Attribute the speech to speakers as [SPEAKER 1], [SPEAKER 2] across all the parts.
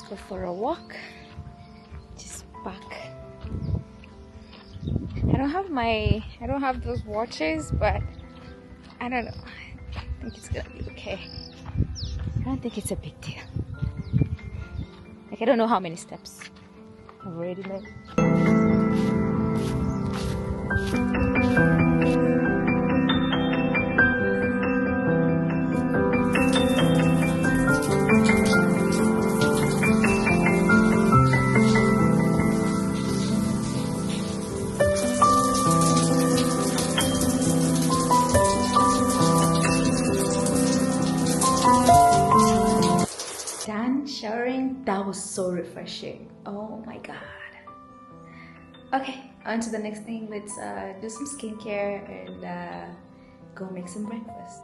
[SPEAKER 1] go for a walk. Just back. I don't have those watches, but I don't know. I think it's gonna be okay. I don't think it's a big deal. Like, I don't know how many steps I've already made. Done showering. That was so refreshing. Oh my god. Okay, on to the next thing. Let's do some skincare and go make some breakfast.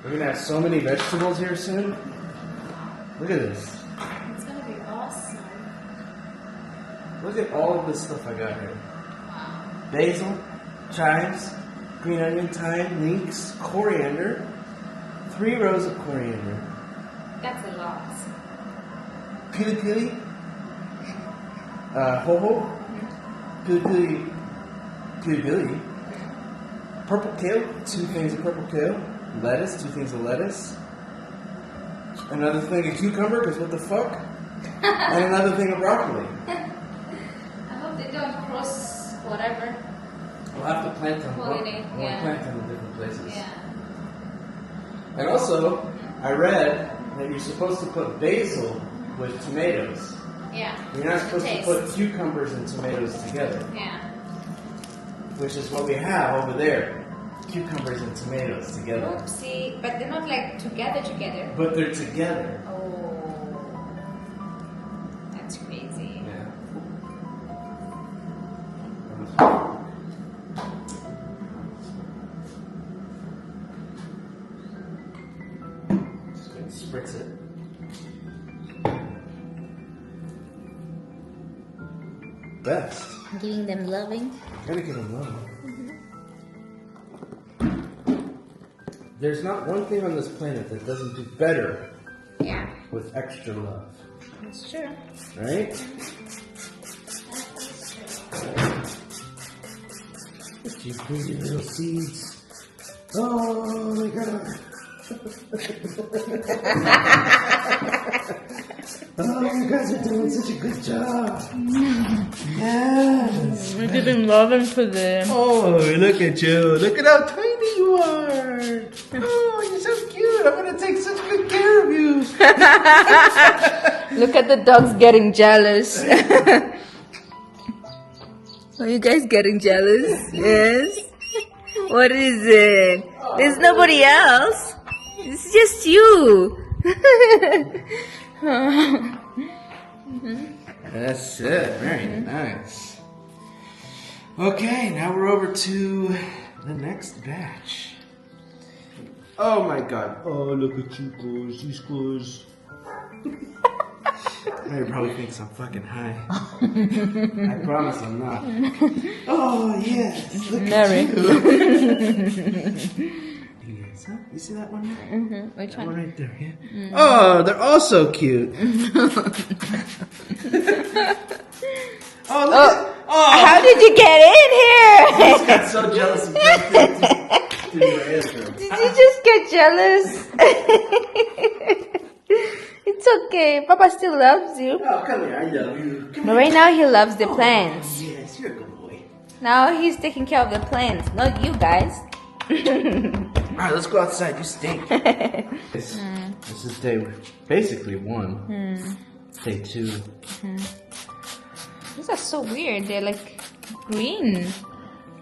[SPEAKER 2] We're gonna have so many vegetables here soon. Look at this.
[SPEAKER 1] It's gonna be awesome.
[SPEAKER 2] Look at all of this stuff I got here. Basil, chives, green onion, thyme, leeks, coriander, 3 rows of coriander,
[SPEAKER 1] That's a lot.
[SPEAKER 2] pili pili, hoho, pili pili, purple kale, 2 things of purple kale, lettuce, 2 things of lettuce, another thing of cucumber, because what the fuck, and another thing of broccoli.
[SPEAKER 1] I hope they don't cross whatever.
[SPEAKER 2] We'll have to plant them.
[SPEAKER 1] Pollinate,
[SPEAKER 2] We'll
[SPEAKER 1] yeah.
[SPEAKER 2] plant them in different places.
[SPEAKER 1] Yeah.
[SPEAKER 2] And also, I read that you're supposed to put basil with tomatoes.
[SPEAKER 1] Yeah.
[SPEAKER 2] You're not supposed to
[SPEAKER 1] Taste.
[SPEAKER 2] put cucumbers and tomatoes together,
[SPEAKER 1] Yeah.
[SPEAKER 2] which is what we have over there. Cucumbers and tomatoes together.
[SPEAKER 1] Oopsie. But they're not like together.
[SPEAKER 2] But they're together.
[SPEAKER 1] Oh. That's crazy.
[SPEAKER 2] Yeah. Just gonna spritz it. Best.
[SPEAKER 1] Giving them loving.
[SPEAKER 2] Gotta give them love. There's not one thing on this planet that doesn't do better
[SPEAKER 1] Yeah.
[SPEAKER 2] with extra love,
[SPEAKER 1] That's true.
[SPEAKER 2] right? You pretty little seeds. Oh my god. Oh, you guys are doing such a good job. Yes.
[SPEAKER 1] We're giving loving to them.
[SPEAKER 2] Oh, look at you. Look at how tiny you are. Oh, you're so cute. I'm going to take such good care of you.
[SPEAKER 1] Look at the dogs getting jealous. Are you guys getting jealous? Yes. What is it? There's nobody else. It's just you.
[SPEAKER 2] That's it. Very nice. Okay, now we're over to the next batch. Oh my god. Oh, look at you guys. These guys. Mary probably thinks I'm fucking high. I promise I'm not. Oh, yes. Look
[SPEAKER 1] Mary.
[SPEAKER 2] at you. Yes, huh? You see that one there?
[SPEAKER 1] Which
[SPEAKER 2] That one
[SPEAKER 1] one?
[SPEAKER 2] right there, yeah. Oh, they're all so cute. Oh, look at, oh,
[SPEAKER 1] How did you get in
[SPEAKER 2] I just
[SPEAKER 1] here?
[SPEAKER 2] got so jealous and jumped into your answer.
[SPEAKER 1] Did you just get jealous? It's okay. Papa still loves you.
[SPEAKER 2] Oh, come here, I love you. Come
[SPEAKER 1] But right now he loves the plants.
[SPEAKER 2] here. Yes, you're a good boy.
[SPEAKER 1] Now he's taking care of the plants, not you guys.
[SPEAKER 2] Alright, let's go outside. You stink. This is day basically 1. Day 2.
[SPEAKER 1] These are so weird. They're like green.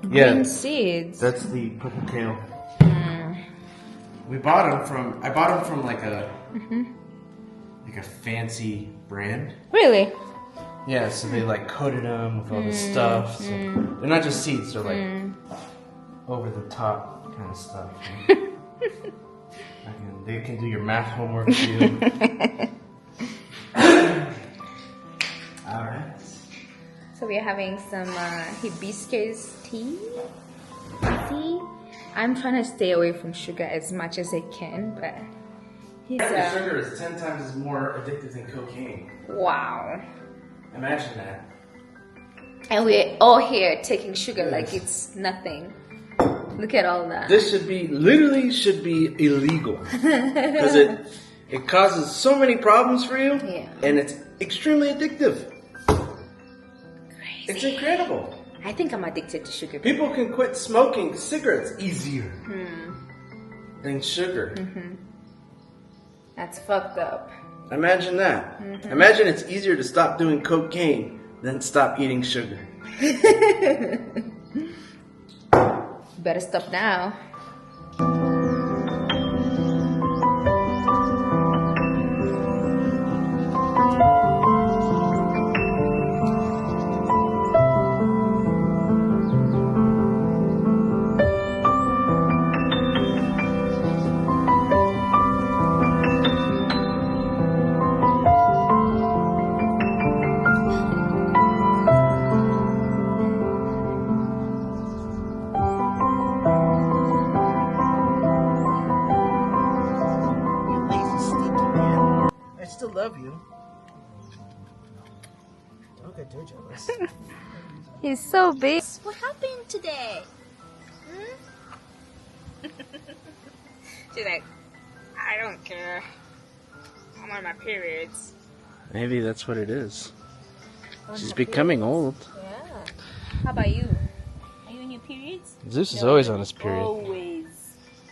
[SPEAKER 2] Yeah.
[SPEAKER 1] Green seeds.
[SPEAKER 2] That's the purple kale. I bought them from like a fancy brand.
[SPEAKER 1] Really?
[SPEAKER 2] Yeah, so they like coated them with all this stuff. So they're not just seeds; they're like over the top kind of stuff. They can do your math homework for you. All right.
[SPEAKER 1] So we're having some hibiscus tea. See, I'm trying to stay away from sugar as much as I can, but
[SPEAKER 2] Sugar is 10 times more addictive than cocaine.
[SPEAKER 1] wow.
[SPEAKER 2] Imagine that.
[SPEAKER 1] And we're all here taking sugar like it's nothing. Look at all that.
[SPEAKER 2] This should be illegal because it causes so many problems for you, and it's extremely addictive.
[SPEAKER 1] Crazy.
[SPEAKER 2] It's incredible.
[SPEAKER 1] I think I'm addicted to sugar.
[SPEAKER 2] People can quit smoking cigarettes easier than sugar.
[SPEAKER 1] That's fucked up.
[SPEAKER 2] Imagine that. Imagine it's easier to stop doing cocaine than stop eating sugar.
[SPEAKER 1] Better stop now.
[SPEAKER 2] I still love you. Don't get too jealous.
[SPEAKER 1] He's so big.
[SPEAKER 3] What happened today?
[SPEAKER 1] She's like, I don't care. I'm on my periods.
[SPEAKER 2] Maybe that's what it is. She's becoming old.
[SPEAKER 1] Yeah. How about you? Are you in your periods?
[SPEAKER 2] Zeus is always on his period.
[SPEAKER 1] Always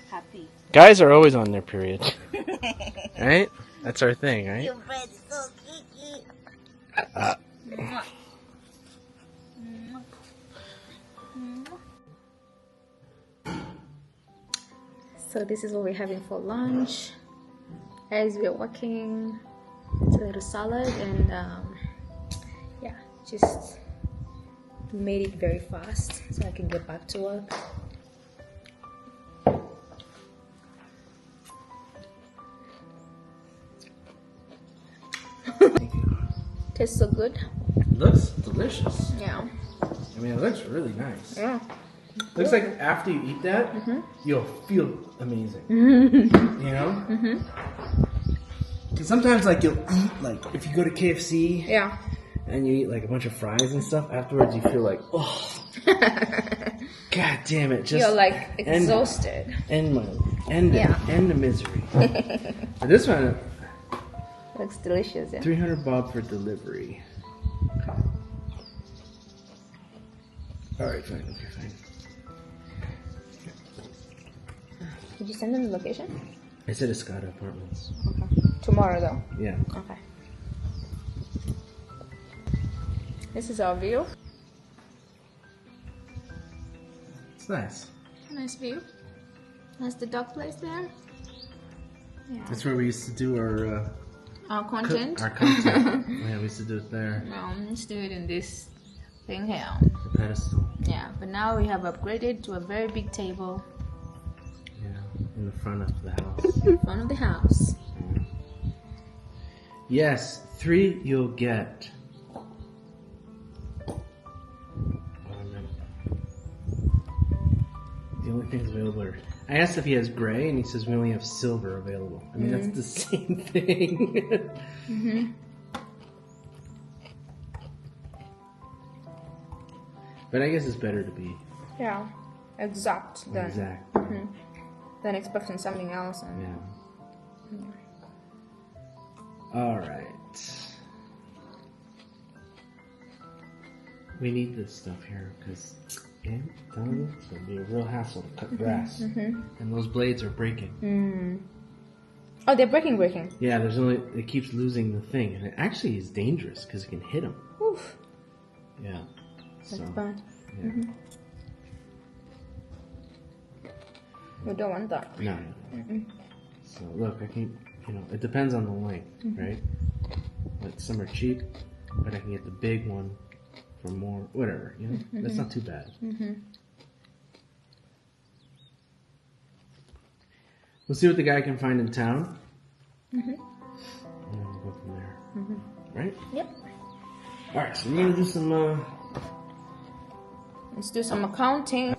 [SPEAKER 1] happy.
[SPEAKER 2] Guys are always on their period. Right? That's our thing, right?
[SPEAKER 3] Your bread is so kiki.
[SPEAKER 1] So this is what we're having for lunch. As we're walking, it's a little salad and yeah, just made it very fast so I can get back to work. Tastes so good.
[SPEAKER 2] It looks delicious.
[SPEAKER 1] Yeah.
[SPEAKER 2] I mean, it looks really nice.
[SPEAKER 1] Yeah.
[SPEAKER 2] Looks like after you eat that, you'll feel amazing. You know? Because sometimes, like, you'll eat, like, if you go to KFC
[SPEAKER 1] Yeah.
[SPEAKER 2] and you eat, like, a bunch of fries and stuff, afterwards you feel like, oh, God damn it. Just
[SPEAKER 1] You're like exhausted.
[SPEAKER 2] end the misery. But this one,
[SPEAKER 1] Looks delicious, yeah.
[SPEAKER 2] 300 bob for delivery. Alright, fine, okay, fine.
[SPEAKER 1] Did you send them the location?
[SPEAKER 2] I said Escada Apartments.
[SPEAKER 1] Okay. Tomorrow though.
[SPEAKER 2] Yeah.
[SPEAKER 1] Okay. This is our view.
[SPEAKER 2] It's nice.
[SPEAKER 1] Nice view. That's the dog place there. Yeah.
[SPEAKER 2] That's where we used to do our
[SPEAKER 1] Content.
[SPEAKER 2] Our content. Yeah, we used to do it there.
[SPEAKER 1] Let's do it in this thing here.
[SPEAKER 2] The pedestal.
[SPEAKER 1] Yeah, but now we have upgraded to a very big table
[SPEAKER 2] Yeah, in the front of the house.
[SPEAKER 1] in front of the house.
[SPEAKER 2] Yes, 3 you'll get. The only things available are. I asked if he has gray, and he says we only have silver available. I mean, that's the same thing. But I guess it's better to be
[SPEAKER 1] Yeah, exact than
[SPEAKER 2] exact.
[SPEAKER 1] than expecting something else. And
[SPEAKER 2] Yeah. All right. We need this stuff here because it's gonna be a real hassle to cut grass, and those blades are breaking.
[SPEAKER 1] Oh, they're breaking.
[SPEAKER 2] Yeah, it keeps losing the thing, and it actually is dangerous because it can hit them.
[SPEAKER 1] Oof,
[SPEAKER 2] Yeah.
[SPEAKER 1] that's
[SPEAKER 2] So,
[SPEAKER 1] bad.
[SPEAKER 2] yeah.
[SPEAKER 1] We don't want that.
[SPEAKER 2] No. So look, I can, it depends on the length, right? Like some are cheap, but I can get the big one for more, whatever, That's not too bad. We'll see what the guy can find in town. And then we'll go from there. Right?
[SPEAKER 1] Yep.
[SPEAKER 2] Alright, so we're gonna do some,
[SPEAKER 1] Let's do some accounting.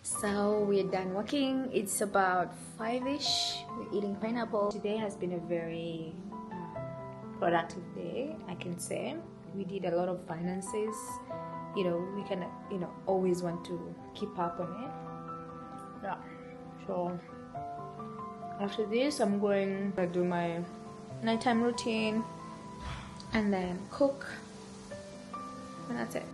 [SPEAKER 1] So we're done working. It's about 5ish. We're eating pineapple. Today has been a very productive day, I can say. We did a lot of finances. We can, always want to keep up on it. Yeah. So after this, I'm going to do my nighttime routine and then cook. And that's it.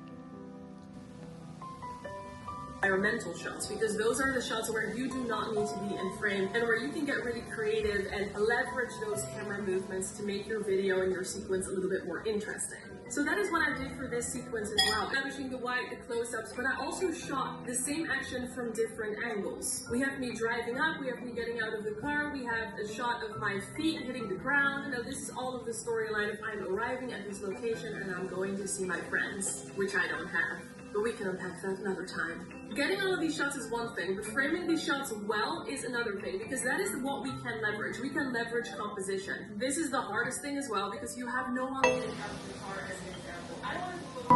[SPEAKER 4] Environmental shots, because those are the shots where you do not need to be in frame and where you can get really creative and leverage those camera movements to make your video and your sequence a little bit more interesting. So that is what I did for this sequence as well. Leveraging the wide, the close-ups, but I also shot the same action from different angles. We have me driving up, we have me getting out of the car, we have a shot of my feet hitting the ground. Now this is all of the storyline of I'm arriving at this location and I'm going to see my friends, which I don't have. But we can unpack that another time. Getting all of these shots is one thing, but framing these shots well is another thing, because that is what we can leverage. We can leverage composition. This is the hardest thing as well, because you have no one getting out of the car as an example. I don't want to focus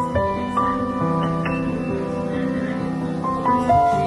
[SPEAKER 4] on the